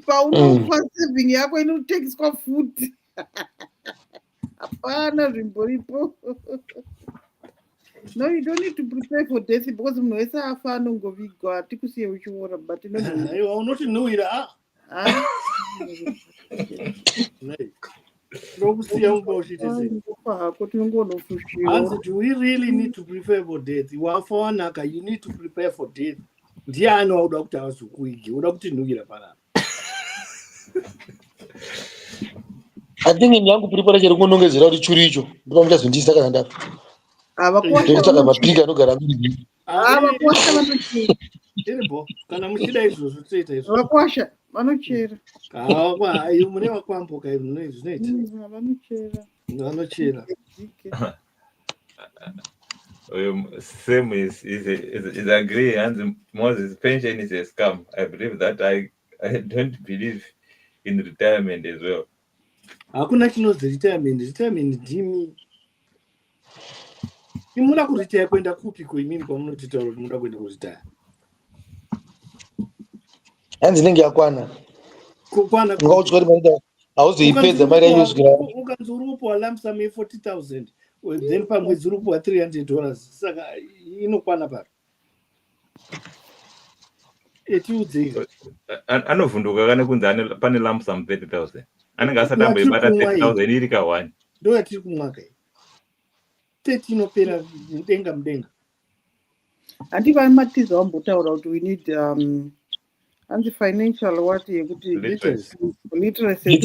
Paunopuwa saving yako inotaxwa futi. Hapana zvimboripo. No, you don't need to prepare for death because munhu wese afa anongovigwa atikusiye uchiora but aiwa unotinhuhira nokusiya unga uchitihako tinongonofushira. Hanzi, do we really need to prepare for death? Wafa wanaka, you need to prepare for death. Ndiani wauda kuti azokuigi uda kutinhuhira panapa. I think in yangu prepare chero kunongedzera kuti churi icho ndipo muchazondisa kana ndafa. Ndotaka mapirika anogara mbiri. Vakwasha vanochera. Iribo kana muchida izvozvo toita izvo. Vakwasha vanochera. Hayi mune wakwamboka izvo zvinoita. Vanochera. Same is agree, and Moses' pension is a scam. I believe that. I don't believe in retirement as well. Hakuna chinonzi retirement ndimi. Muda kuritaya kwenda kupi kuimini kwamunotitaura kuti muda kuenda kuritaya? Hanzi inenge yakwana. Kukwana. Ungaudya kuti maida hauzoipedza mari yacho kusvikira. Ukanzi urupowa lump sum ye$40,000 then pamwedzi urupowa $300 saka inokwana pari. Etiudze. Anovhunduka kana kunzi pane lump sum 30,000. Anenge asati amboibata 30,000 iri ka1. Ndo yatiri kumwaka iyi. 30 inopera mudenga. Handi vamatiza vambotaura kuti we need hanzi financial what yekuti literacy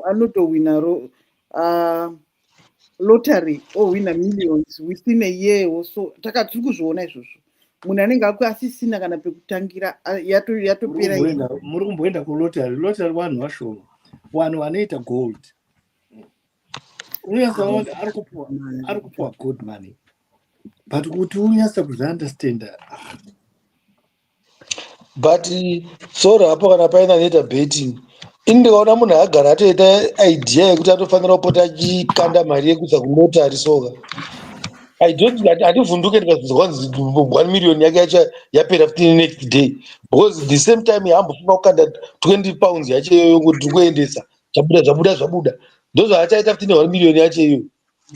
anotowina lottery owina millions within a year or so. Tiri kuzviona izvozvo. Munhu anenge asisina kana pekutangira yatopera. Muri kumboenda kulottery vanhu vashoma. Vanhu vanoita gold. Unyasa ari kupuwa good money. But kuti unyasa kuzviunderstand. But sora hapo kana paina anoita betting. Indikaona munhu agara atoita idea yekuti atofanira kupota achikanda mari yekuisa kulotari soka. I don't hativhunduke ndikazonzwa 1 million yake yacho yapera the next day. Because the same time yaambofunga kukanda 20 pounds yacho iyoyo kuti kuendesa. Zvabuda. Those are achaita 1 million yacho iyo.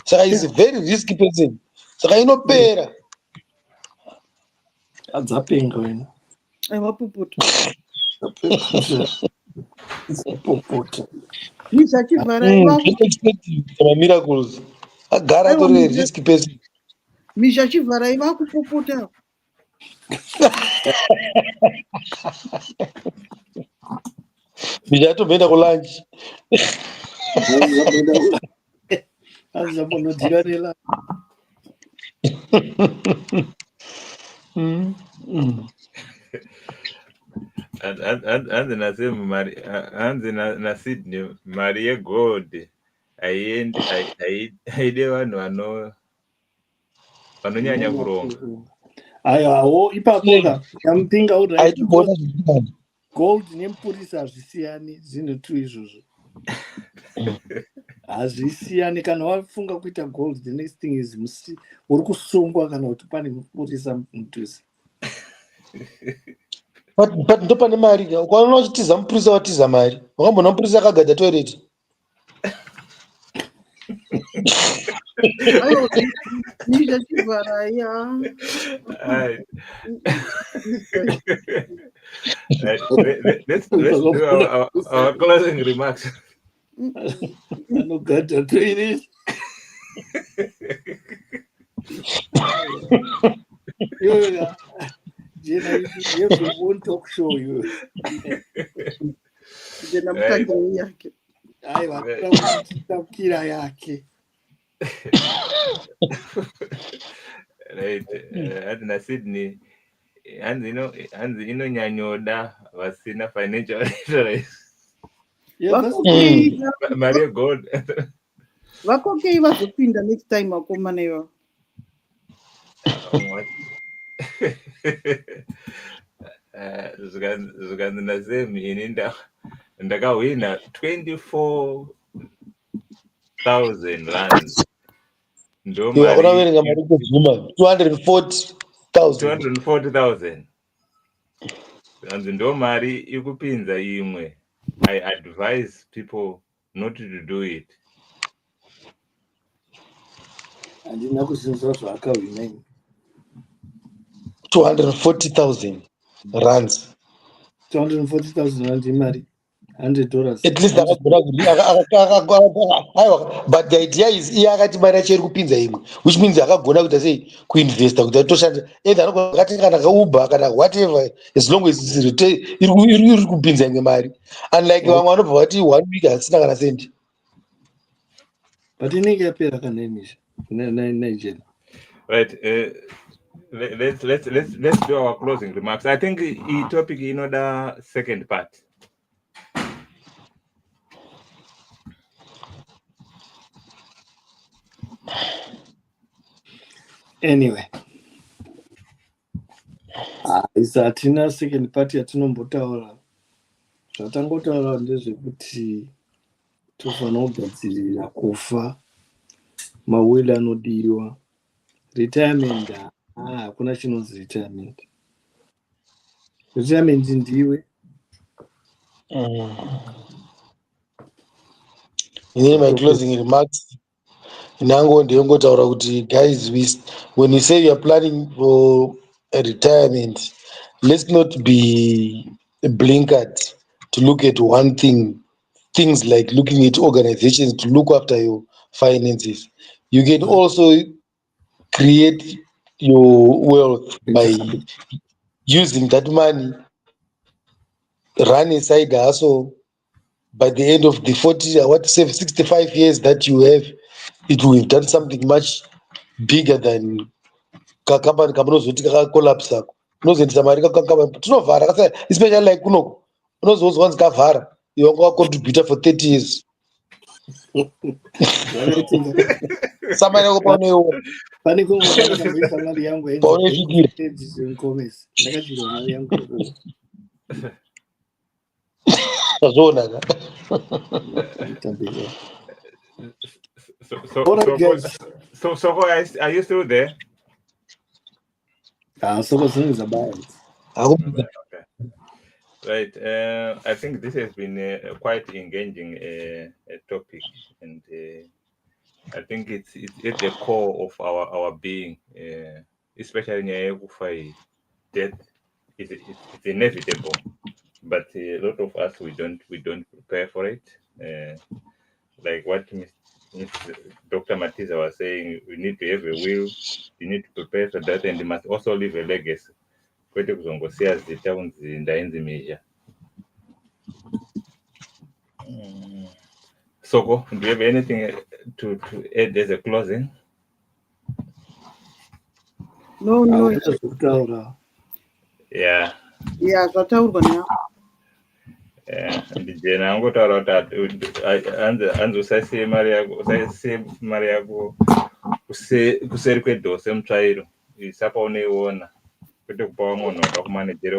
Saka is a very risky person. Saka inopera. Adzapenga wena. Aivapuputa. Popota. Mizachivhara miracles. Agara atori risky person. Mizachivhara ivakupopota. Michatomboenda kulunch. Azambonodhiranela. hanzi nasemu mari hanzi naSydney mari yegold haide vanhu vanonyanya kuronga. aiwawo ipapoka yamupinga uri right, haitibona because zvisinani. gold nemupurisa hazvisiyani, zvinhu tu izvozvo hazvisiyani. Kana wafunga kuita gold, the next thing is uri kusungwa kana kuti pane mupurisa mudhuze. But ndo pane mari ukaona uchitiza mupurisa watiza mari. Wakambona mupurisa akagadha toilet? Aiwa, ndichachivhara ya. Right. Let's do our closing remarks. Anogadha toilet. Yoga. Jena, you have your own talk show. You. Jena mutangiro yake. Aiwa, kira yake. Right. Hanzi naSydney hanzi inonyanyoda vasina financial literacy. Mari yegold. Vakokei vazopinda next time vakomana ivo. Zvikanzi naSemi ini ndakahwina 24,000 rands. Ndo mari Unoverenga mari kuzvima 240,000. Hanzi ndo mari ikupinza imwe. I advise people not to do it. Handina kuzinzwa zvakahwina ini. 240,000 rands. 240,000 rand imari. $100. At least aiwa, but the idea is iye akati mari yacho iri kupinza imwe, which means akagona kuita sei kuinvesta kuti atoshanda either anogona akatenga kana kauber kana whatever, as long as iri kupinza imwe mari, unlike vamwe vanobva vati 1 week hasina kana sendi. But inenge yapera kana imisha Nigeria. Right. Let's do our closing remarks. I think the topic the second part. Anyway, isa hatina second part yatinombotaura. Zvatangotaura ndezvekuti tofanira kugadzirira kufa, mawili anodiwa, retirement. Hakuna chinonzi retirement. Retirement ndiwe. In my closing remarks, nango ndingotaura kuti guys, when we say we are planning for a retirement, let's not be blinkered to look at one thing. Things like looking at organizations to look after your finances. You can also create your wealth by using that money, run a side hustle. By the end of the 65 years that you have, it will have done something much bigger than kakambani kamunozoti kakakolapsa unozoendesa mari kakambani tinovhara, especially like kunoko unozonzwa nzi kavhara iwe wanga wacontributa for 30 years. Samari yako paunoiona pane kumwe ndakamboisa mari yangu paunosvikira ndakachirwa mari yangu azvoonaka. So are you still there? Soko zvinhu zabaya. Okay. Right. I think this has been quite engaging topic, and I think it's at the core of our being, especially in death. It's inevitable, but a lot of us we don't prepare for it. Like what Dr. Matiza was saying, we need to have a will. You need to prepare for that, and you must also leave a legacy. Soko, do you have anything to add as a closing? No, no. Hauna zvekutaura. Yeah. Yeah, zvataurwa neya. Ndijena angotaura kuti hanzi usaise mari yako kuseri kwedhose mutsvairo, isa pauneiona, kwete kupa vamwe vanhu vada kumanejeri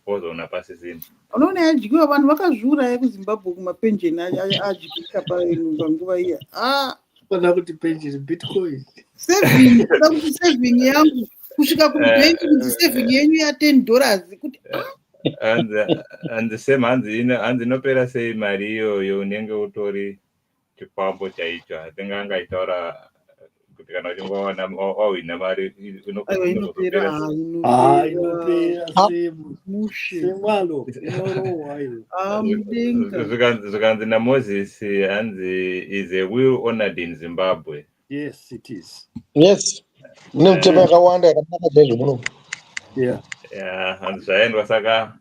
wozoona pasisina. Unoona yadyiwa, vanhu vakazviuraya kuzimbabwe kumapenjeni adyika panguva iya. Pana kuti penjeni bitcoin. Saving, kuda kuti saving yangu kusvika kubhenki kuti saving yenyu ya$10 kuti hanzi same hanzi inopera sei mari iyoyo unenge utori chikwambo chaicho. I think angaitaura kuti kana uchinge wahwina mari inopera. Inopera semwalo inorohwa iyo. zvikanzi naMoses hanzi is a will honored in Zimbabwe. Yes, it is. Yes. Mune mitemo yakawanda yakanaka chaizvo muno. Yeah. Hanzi zvaendwa saka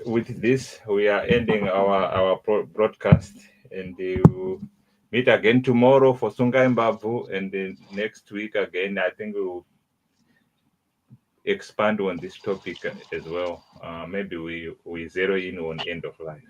with this we are ending our broadcast, and we'll meet again tomorrow for Sungai Mbabvu, and then next week again I think we will expand on this topic as well. Maybe we zero in on end of life.